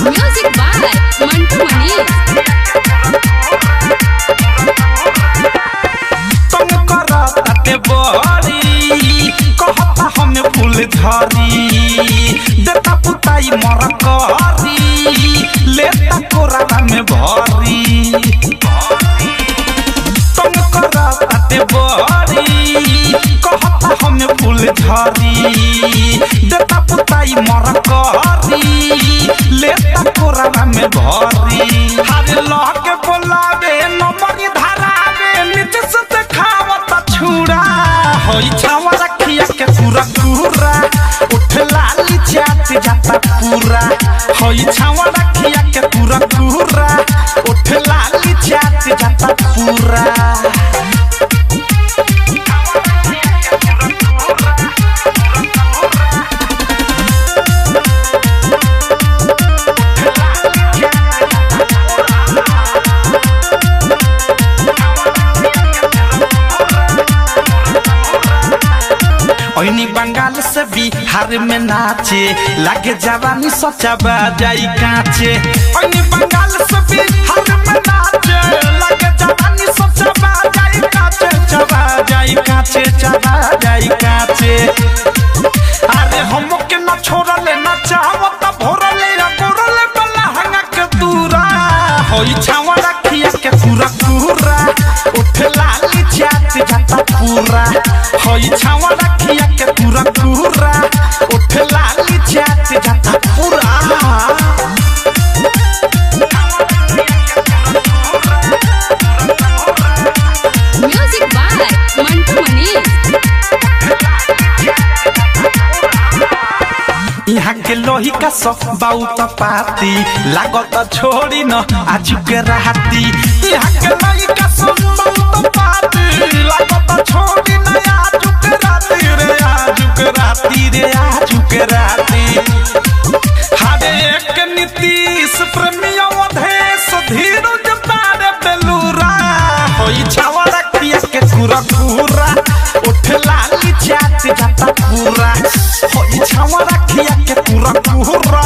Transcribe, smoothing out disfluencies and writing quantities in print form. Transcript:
Music by Mantu Manish. तुम करताते बड़ी कहता हमें फूल झरी देता पुताई मर करी लेता कोराला में भरी तुम करताते बड़ी कहता हमें फूल झरी देता पुताई मर करी लेता कोराला में भरी हर लहके बोलावे नंबरी धरावे नीचे से देखावता छुरा होई छावा रखिया के पूरा पूरा उठ लाली चाट जाता पूरा होई छावा रखिया के पूरा पूरा उठ लाली चाट जाता पूरा ओइनी बंगाल से बिहार में नाचे लागे जवानी सोचा बाजाई काचे ओइनी बंगाल से बिहार में नाचे लागे जवानी सोचा बाजाई काचे चबा जाई काचे अरे हम के न छोड़ले न चाहत भोरले या गोरले बला हंगा के दूरा होई छावा रखिया के पूरा पूरा उठ लाली चाट जाता पूरा होई छावा रखिया के पूरा पूरा उठ लाली चाट जाता पूरा Music by Mantu Manish. यहाँ के लोही का सब बहुत पाती लागत छोड़ी न आज के राती यहाँ के लोही का सब बहुत पाती लागत छोड़ी न आज के राती रे आज के राती हरे एक नीतीश प्रेमियों अधेश धीरज पारे बेलूरा होई छावा रखिया के पूरा पूरा उठ लाली चाट जाता पूरा होई छावा रखिया के पूरा पूरा